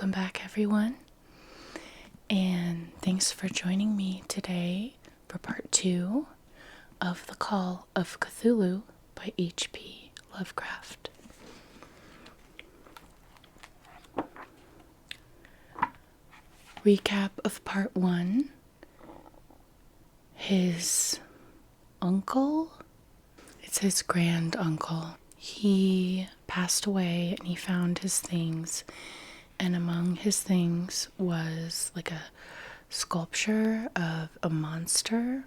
Welcome back, everyone, and thanks for joining me today for part 2 of The Call of Cthulhu by HP Lovecraft. Recap of part 1. His uncle? It's his grand uncle. He passed away and he found his things, and among his things was like a sculpture of a monster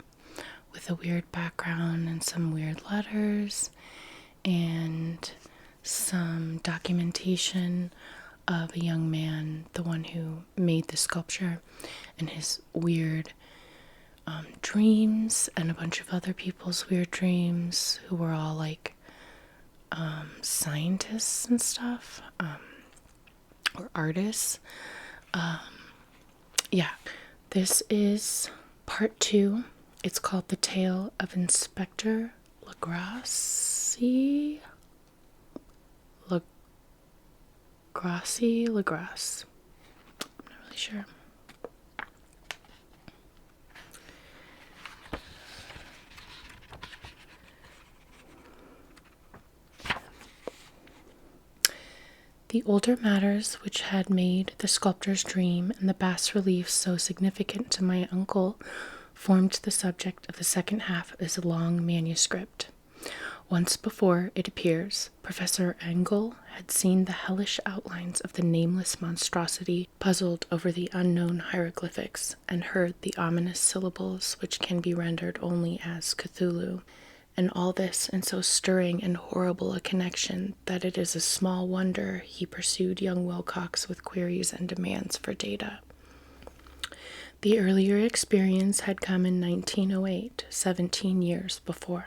with a weird background and some weird letters and some documentation of a young man, the one who made the sculpture, and his weird dreams, and a bunch of other people's weird dreams who were all like scientists and stuff, or artists. This is part 2. It's called The Tale of Inspector Legrasse. Legrasse. I'm not really sure. The older matters which had made the sculptor's dream and the bas-reliefs so significant to my uncle formed the subject of the second half of his long manuscript. Once before, it appears, Professor Engel had seen the hellish outlines of the nameless monstrosity, puzzled over the unknown hieroglyphics, and heard the ominous syllables which can be rendered only as Cthulhu. And all this in so stirring and horrible a connection that it is a small wonder he pursued young Wilcox with queries and demands for data. The earlier experience had come in 1908, 17 years before,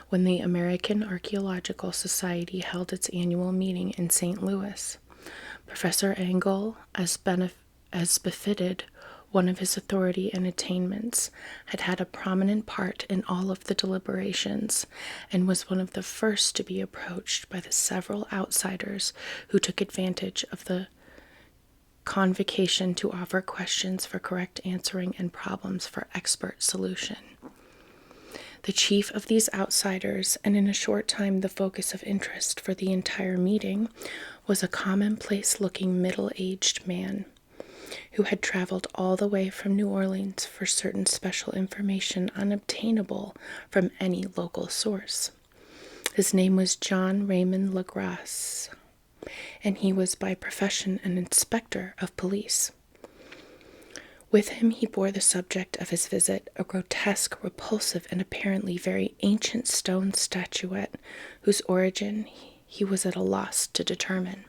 when the American Archaeological Society held its annual meeting in St. Louis. Professor Engel, as befitted one of his authority and attainments, had a prominent part in all of the deliberations, and was one of the first to be approached by the several outsiders who took advantage of the convocation to offer questions for correct answering and problems for expert solution. The chief of these outsiders, and in a short time the focus of interest for the entire meeting, was a commonplace-looking middle-aged man who had traveled all the way from New Orleans for certain special information unobtainable from any local source. His name was John Raymond Legrasse, and he was by profession an inspector of police. With him he bore the subject of his visit, a grotesque, repulsive, and apparently very ancient stone statuette whose origin he was at a loss to determine.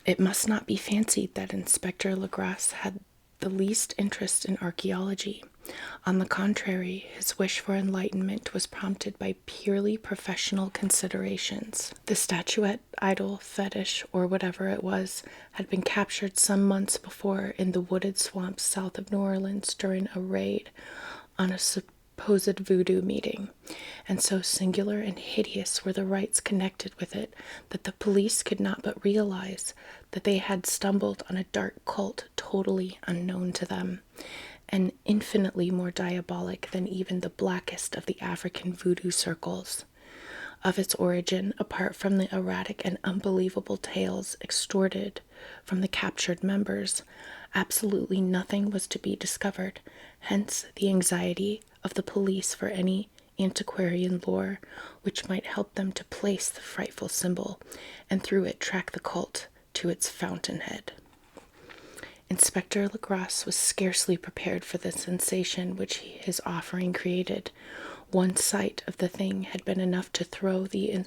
It must not be fancied that Inspector Legrasse had the least interest in archaeology. On the contrary, his wish for enlightenment was prompted by purely professional considerations. The statuette, idol, fetish, or whatever it was, had been captured some months before in the wooded swamps south of New Orleans during a raid on a supposed voodoo meeting, and so singular and hideous were the rites connected with it that the police could not but realize that they had stumbled on a dark cult totally unknown to them, and infinitely more diabolic than even the blackest of the African voodoo circles. Of its origin, apart from the erratic and unbelievable tales extorted from the captured members, absolutely nothing was to be discovered, hence the anxiety of the police for any antiquarian lore which might help them to place the frightful symbol, and through it track the cult to its fountainhead. Inspector Legrasse was scarcely prepared for the sensation which his offering created. One sight of the thing had been enough to throw the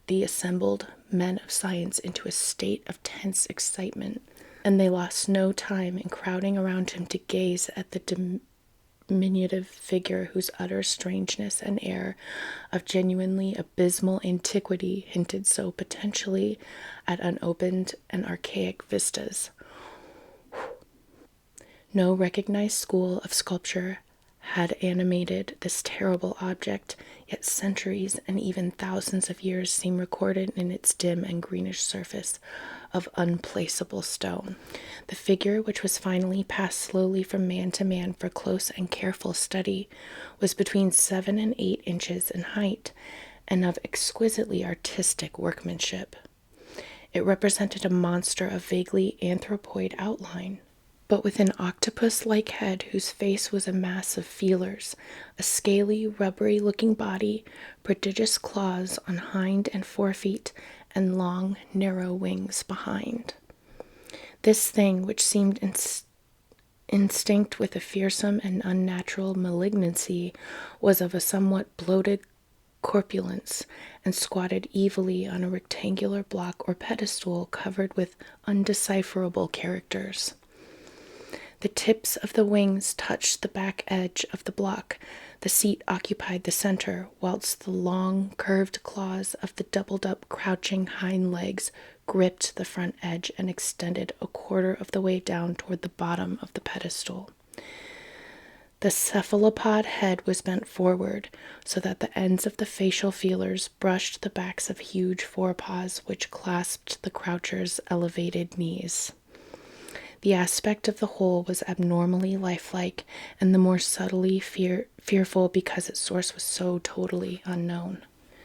assembled men of science into a state of tense excitement, and they lost no time in crowding around him to gaze at the diminutive figure whose utter strangeness and air of genuinely abysmal antiquity hinted so potentially at unopened and archaic vistas. No recognized school of sculpture had animated this terrible object, yet centuries and even thousands of years seem recorded in its dim and greenish surface of unplaceable stone. The figure, which was finally passed slowly from man to man for close and careful study, was between 7 and 8 inches in height and of exquisitely artistic workmanship. It represented a monster of vaguely anthropoid outline, but with an octopus-like head whose face was a mass of feelers, a scaly, rubbery-looking body, prodigious claws on hind and forefeet, and long, narrow wings behind. This thing, which seemed instinct with a fearsome and unnatural malignancy, was of a somewhat bloated corpulence, and squatted evilly on a rectangular block or pedestal covered with undecipherable characters. The tips of the wings touched the back edge of the block. The seat occupied the center, whilst the long, curved claws of the doubled-up, crouching hind legs gripped the front edge and extended a quarter of the way down toward the bottom of the pedestal. The cephalopod head was bent forward, so that the ends of the facial feelers brushed the backs of huge forepaws which clasped the croucher's elevated knees. The aspect of the whole was abnormally lifelike, and the more subtly fearful because its source was so totally unknown.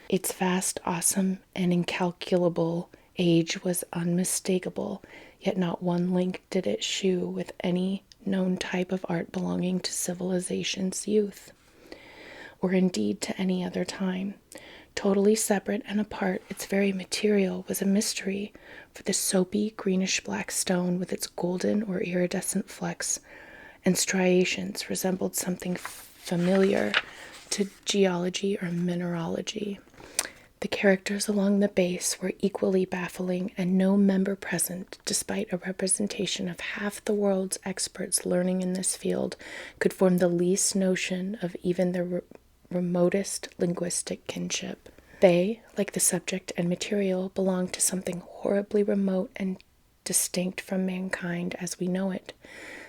Its vast, awesome, and incalculable age was unmistakable, yet not one link did it shew with any known type of art belonging to civilization's youth, or indeed to any other time. Totally separate and apart, its very material was a mystery, for the soapy, greenish-black stone with its golden or iridescent flecks and striations resembled something familiar to geology or mineralogy. The characters along the base were equally baffling, and no member present, despite a representation of half the world's experts learning in this field, could form the least notion of even the remotest linguistic kinship. They, like the subject and material, belonged to something horribly remote and distinct from mankind as we know it,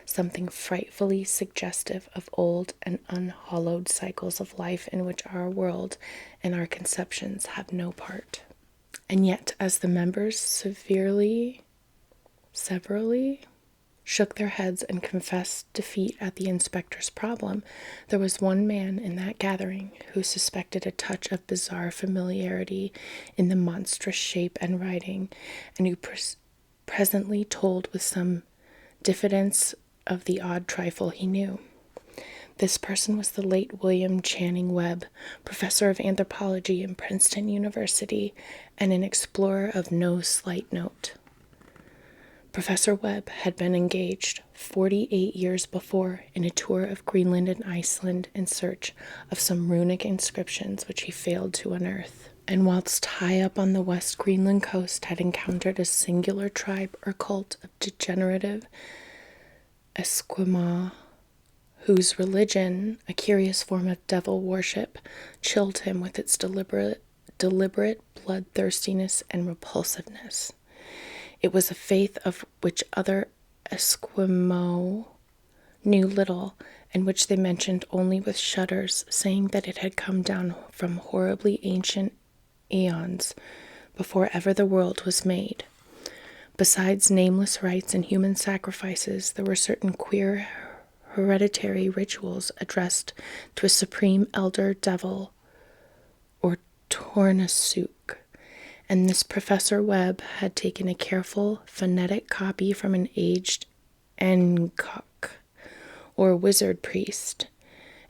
something frightfully suggestive of old and unhallowed cycles of life in which our world and our conceptions have no part. And yet, as the members severally shook their heads and confessed defeat at the inspector's problem, there was one man in that gathering who suspected a touch of bizarre familiarity in the monstrous shape and writing, and who presently told with some diffidence of the odd trifle he knew. This person was the late William Channing Webb, professor of anthropology in Princeton University and an explorer of no slight note. Professor Webb had been engaged 48 years before in a tour of Greenland and Iceland in search of some runic inscriptions which he failed to unearth, and whilst high up on the West Greenland coast had encountered a singular tribe or cult of degenerative Esquimaux, whose religion, a curious form of devil worship, chilled him with its deliberate bloodthirstiness and repulsiveness. It was a faith of which other Esquimaux knew little, and which they mentioned only with shudders, saying that it had come down from horribly ancient eons, before ever the world was made. Besides nameless rites and human sacrifices, there were certain queer hereditary rituals addressed to a supreme elder devil, or Tornasuk, and this Professor Webb had taken a careful phonetic copy from an aged Angkok, or wizard priest,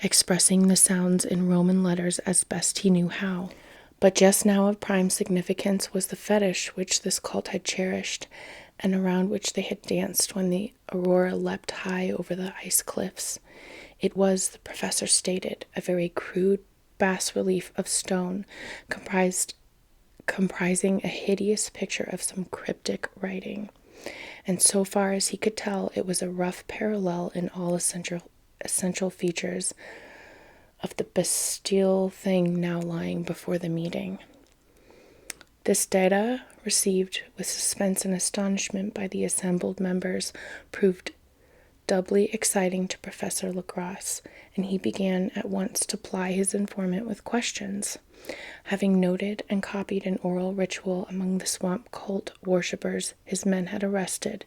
expressing the sounds in Roman letters as best he knew how. But just now of prime significance was the fetish which this cult had cherished, and around which they had danced when the aurora leapt high over the ice cliffs. It was, the professor stated, a very crude bas-relief of stone, comprising a hideous picture of some cryptic writing, and so far as he could tell, it was a rough parallel in all essential features of the bestial thing now lying before the meeting. This data, received with suspense and astonishment by the assembled members, proved doubly exciting to Professor Lacrosse, and he began at once to ply his informant with questions. Having noted and copied an oral ritual among the swamp cult worshippers his men had arrested,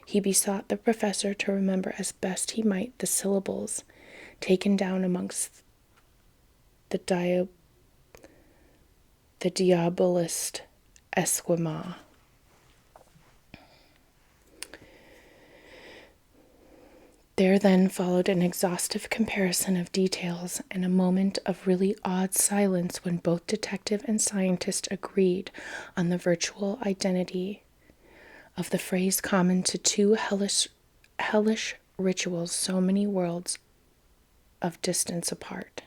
he besought the professor to remember as best he might the syllables taken down amongst the diabolist Esquimaux. There then followed an exhaustive comparison of details and a moment of really odd silence when both detective and scientist agreed on the virtual identity of the phrase common to two hellish rituals so many worlds of distance apart.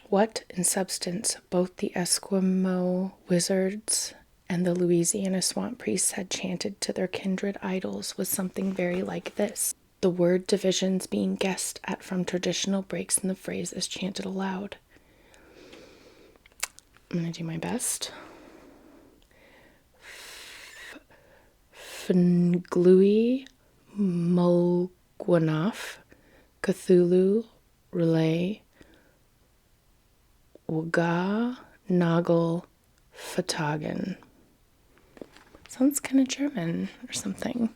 What, in substance, both the Esquimaux wizards and the Louisiana swamp priests had chanted to their kindred idols was something very like this. The word divisions being guessed at from traditional breaks in the phrase as chanted aloud. I'm going to do my best. Fnglui Mulgwanaf, Cthulhu, Relay, Waga, Nagel, Fatagen. Sounds kind of German or something.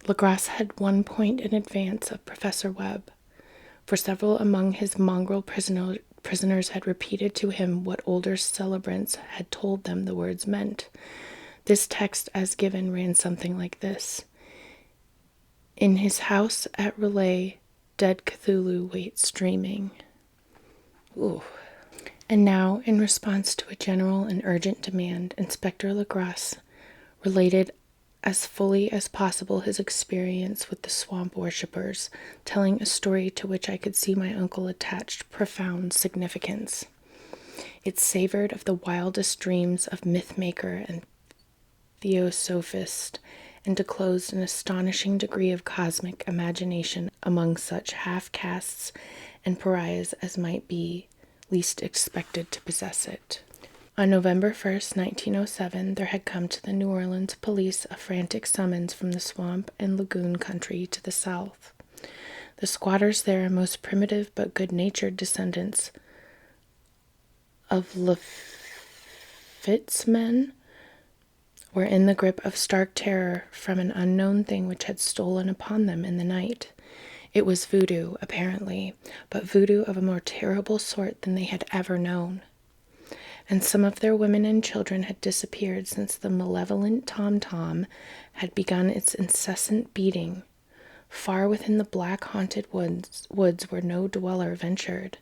Lacrosse had 1 point in advance of Professor Webb, for several among his mongrel prisoners had repeated to him what older celebrants had told them the words meant. This text, as given, ran something like this. In his house at Relay, dead Cthulhu waits dreaming. Ooh. And now, in response to a general and urgent demand, Inspector Lacrosse related as fully as possible his experience with the swamp worshippers, telling a story to which I could see my uncle attached profound significance. It savored of the wildest dreams of myth-maker and theosophist, and disclosed an astonishing degree of cosmic imagination among such half-castes and pariahs as might be least expected to possess it. On November 1st, 1907, there had come to the New Orleans police a frantic summons from the swamp and lagoon country to the south. The squatters there, most primitive but good-natured descendants of Lafitte's men, were in the grip of stark terror from an unknown thing which had stolen upon them in the night. It was voodoo, apparently, but voodoo of a more terrible sort than they had ever known. And some of their women and children had disappeared since the malevolent tom-tom had begun its incessant beating, far within the black haunted woods where no dweller ventured.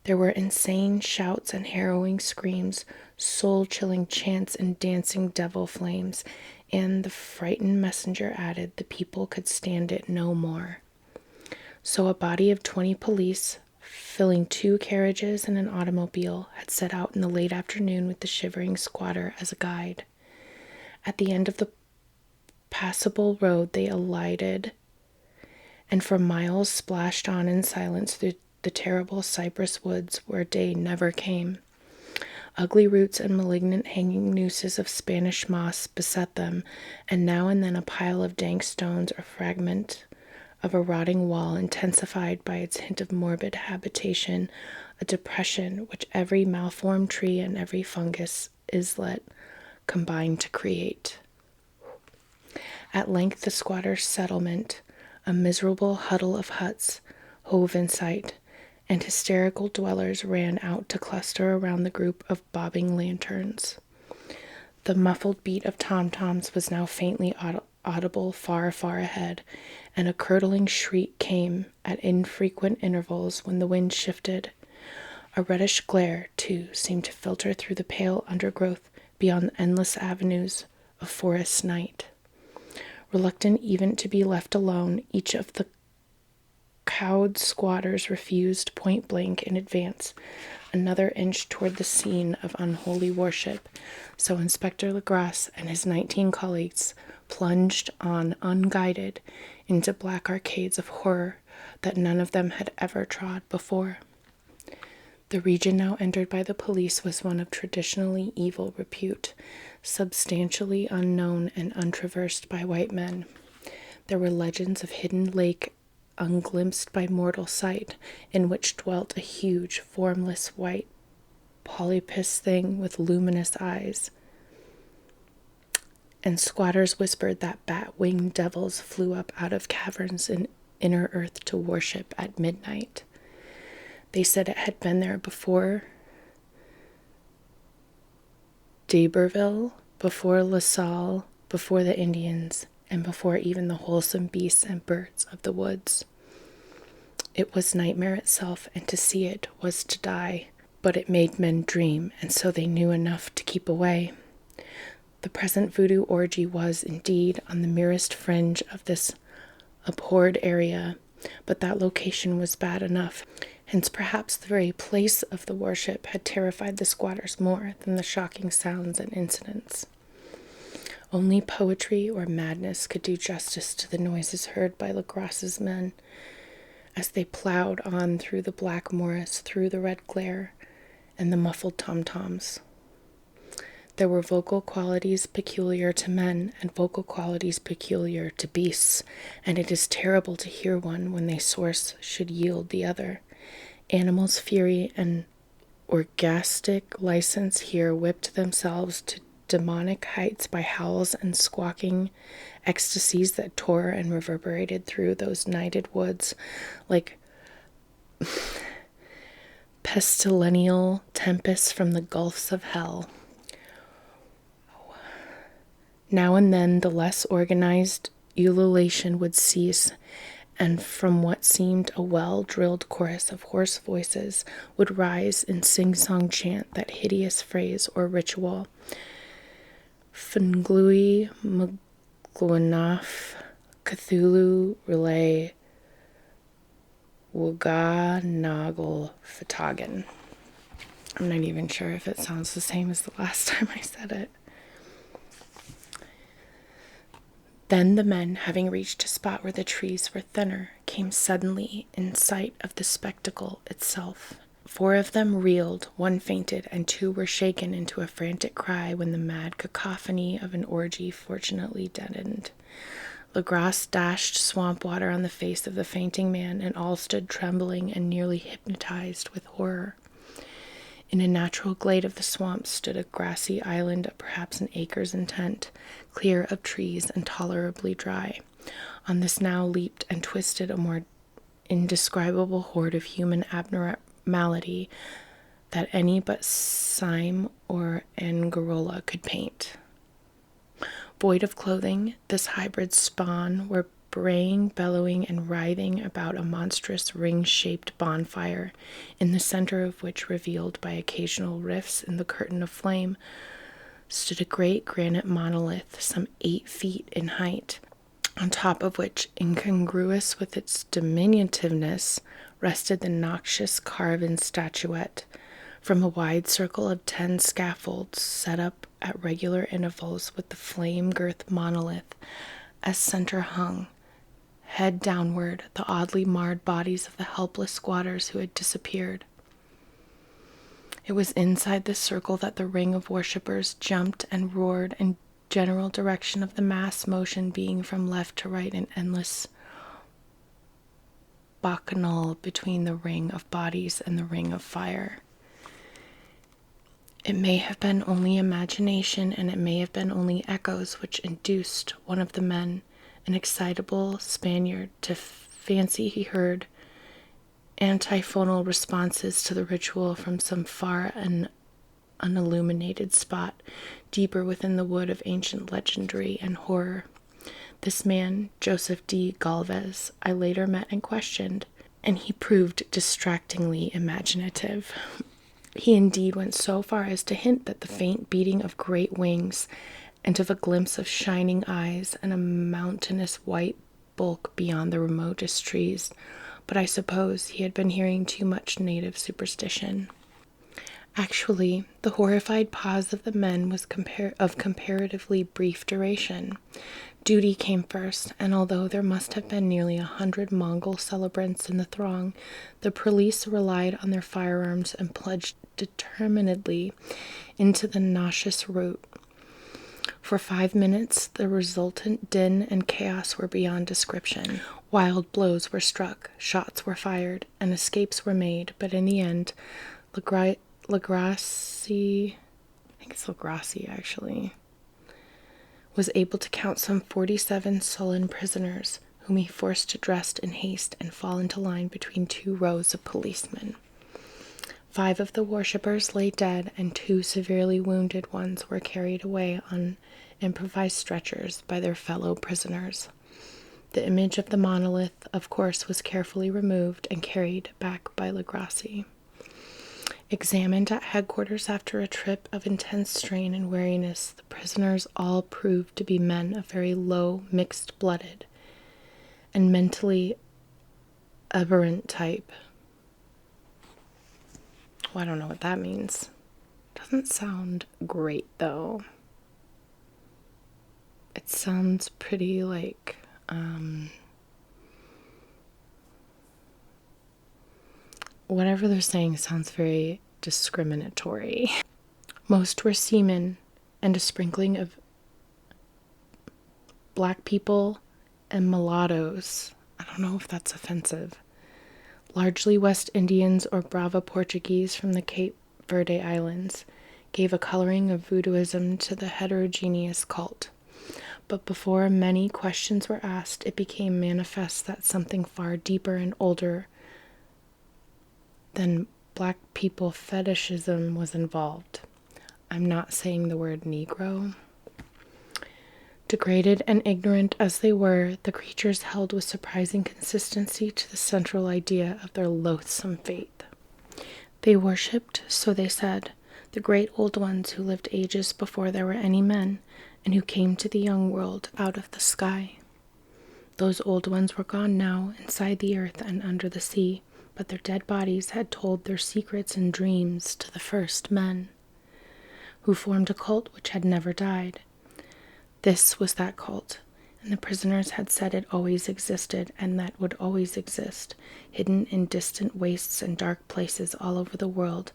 There were insane shouts and harrowing screams, soul-chilling chants and dancing devil flames, and the frightened messenger added the people could stand it no more. So a body of 20 police, filling 2 carriages and an automobile, had set out in the late afternoon with the shivering squatter as a guide. At the end of the passable road they alighted, and for miles splashed on in silence through the terrible cypress woods where day never came. Ugly roots and malignant hanging nooses of Spanish moss beset them, and now and then a pile of dank stones or fragment of a rotting wall, intensified by its hint of morbid habitation, a depression which every malformed tree and every fungus islet combined to create. At length the squatters' settlement, a miserable huddle of huts, hove in sight, and hysterical dwellers ran out to cluster around the group of bobbing lanterns. The muffled beat of tom-toms was now faintly audible far, far ahead, and a curdling shriek came at infrequent intervals when the wind shifted. A reddish glare, too, seemed to filter through the pale undergrowth beyond the endless avenues of forest night. Reluctant even to be left alone, each of the cowed squatters refused point blank in advance another inch toward the scene of unholy worship, so Inspector Lacrosse and his 19 colleagues plunged on unguided into black arcades of horror that none of them had ever trod before. The region now entered by the police was one of traditionally evil repute, substantially unknown and untraversed by white men. There were legends of hidden lake unglimpsed by mortal sight, in which dwelt a huge, formless, white polypus thing with luminous eyes. And squatters whispered that bat-winged devils flew up out of caverns in inner earth to worship at midnight. They said it had been there before d'Iberville, before La Salle, before the Indians, and before even the wholesome beasts and birds of the woods. It was nightmare itself, and to see it was to die, but it made men dream, and so they knew enough to keep away. The present voodoo orgy was, indeed, on the merest fringe of this abhorred area, but that location was bad enough. Hence, perhaps the very place of the worship had terrified the squatters more than the shocking sounds and incidents. Only poetry or madness could do justice to the noises heard by Legrasse's men as they plowed on through the black morass, through the red glare, and the muffled tom-toms. There were vocal qualities peculiar to men and vocal qualities peculiar to beasts, and it is terrible to hear one when their source should yield the other. Animals' fury and orgastic license here whipped themselves to demonic heights by howls and squawking ecstasies that tore and reverberated through those nighted woods like pestilential tempests from the gulfs of hell. Now and then the less organized ululation would cease, and from what seemed a well-drilled chorus of hoarse voices would rise in sing-song chant that hideous phrase or ritual. Fnglui Mgluanaf Cthulhu Relay Wuga Nagel Fatagan. I'm not even sure if it sounds the same as the last time I said it. Then the men, having reached a spot where the trees were thinner, came suddenly in sight of the spectacle itself. 4 of them reeled, 1 fainted, and 2 were shaken into a frantic cry when the mad cacophony of an orgy fortunately deadened. Legrasse dashed swamp water on the face of the fainting man, and all stood trembling and nearly hypnotized with horror. In a natural glade of the swamp stood a grassy island of perhaps an acre's intent, clear of trees and tolerably dry. On this now leaped and twisted a more indescribable horde of human abnormality that any but Syme or Angarola could paint. Void of clothing, this hybrid spawn were braying, bellowing, and writhing about a monstrous ring-shaped bonfire, in the center of which, revealed by occasional rifts in the curtain of flame, stood a great granite monolith some 8 feet in height, on top of which, incongruous with its diminutiveness, rested the noxious carven statuette. From a wide circle of 10 scaffolds set up at regular intervals with the flame-girth monolith as center hung, head downward, the oddly marred bodies of the helpless squatters who had disappeared. It was inside this circle that the ring of worshippers jumped and roared in general direction of the mass motion being from left to right an endless bacchanal between the ring of bodies and the ring of fire. It may have been only imagination, and it may have been only echoes which induced one of the men, an excitable Spaniard, to fancy he heard antiphonal responses to the ritual from some far and unilluminated spot deeper within the wood of ancient legendary and horror. This man, Joseph D. Galvez, I later met and questioned, and he proved distractingly imaginative. He indeed went so far as to hint that the faint beating of great wings and of a glimpse of shining eyes and a mountainous white bulk beyond the remotest trees, but I suppose he had been hearing too much native superstition. Actually, the horrified pause of the men was of comparatively brief duration. Duty came first, and although there must have been nearly 100 Mongol celebrants in the throng, the police relied on their firearms and plunged determinedly into the noxious route. For 5 minutes, the resultant din and chaos were beyond description. Wild blows were struck, shots were fired, and escapes were made, but in the end, Legrassi, I think it's Legrassi actually, was able to count some 47 sullen prisoners, whom he forced to dress in haste and fall into line between 2 rows of policemen. 5 of the worshippers lay dead, and 2 severely wounded ones were carried away on improvised stretchers by their fellow prisoners. The image of the monolith, of course, was carefully removed and carried back by Legrassi. Examined at headquarters after a trip of intense strain and weariness, the prisoners all proved to be men of very low, mixed-blooded, and mentally aberrant type. Well, I don't know what that means. Doesn't sound great, though. It sounds pretty like, whatever they're saying sounds very discriminatory. Most were seamen, and a sprinkling of black people and mulattoes. I don't know if that's offensive. Largely West Indians or Brava Portuguese from the Cape Verde Islands gave a coloring of voodooism to the heterogeneous cult. But before many questions were asked, it became manifest that something far deeper and older than black people fetishism was involved. I'm not saying the word Negro. Degraded and ignorant as they were, the creatures held with surprising consistency to the central idea of their loathsome faith. They worshipped, so they said, the great old ones who lived ages before there were any men, and who came to the young world out of the sky. Those old ones were gone now, inside the earth and under the sea, but their dead bodies had told their secrets and dreams to the first men, who formed a cult which had never died. This was that cult, and the prisoners had said it always existed and that would always exist, hidden in distant wastes and dark places all over the world,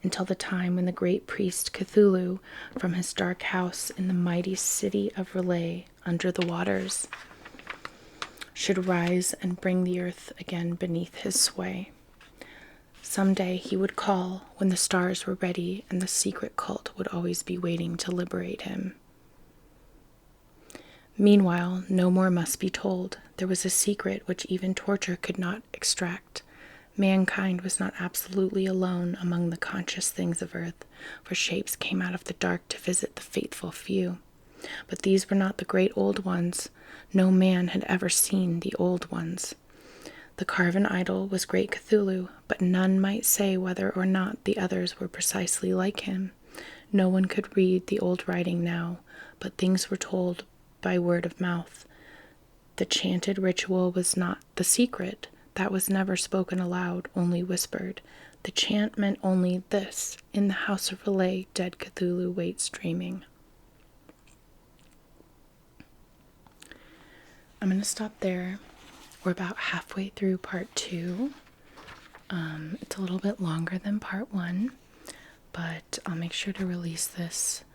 until the time when the great priest Cthulhu, from his dark house in the mighty city of Relay under the waters, should rise and bring the earth again beneath his sway. Someday he would call when the stars were ready, and the secret cult would always be waiting to liberate him. Meanwhile, no more must be told. There was a secret which even torture could not extract. Mankind was not absolutely alone among the conscious things of earth, for shapes came out of the dark to visit the faithful few. But these were not the great old ones. No man had ever seen the old ones. The carven idol was great Cthulhu, but none might say whether or not the others were precisely like him. No one could read the old writing now, but things were told by word of mouth. The chanted ritual was not the secret. That was never spoken aloud, only whispered. The chant meant only this: in the house of Relay, dead Cthulhu waits dreaming. I'm going to stop there. We're about halfway through part 2. It's a little bit longer than part 1, but I'll make sure to release this,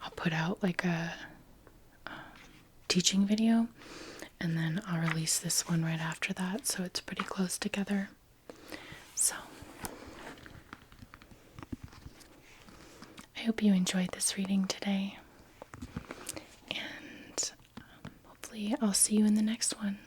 I'll put out like a teaching video, and then I'll release this one right after that, so it's pretty close together. So, I hope you enjoyed this reading today, and hopefully I'll see you in the next one.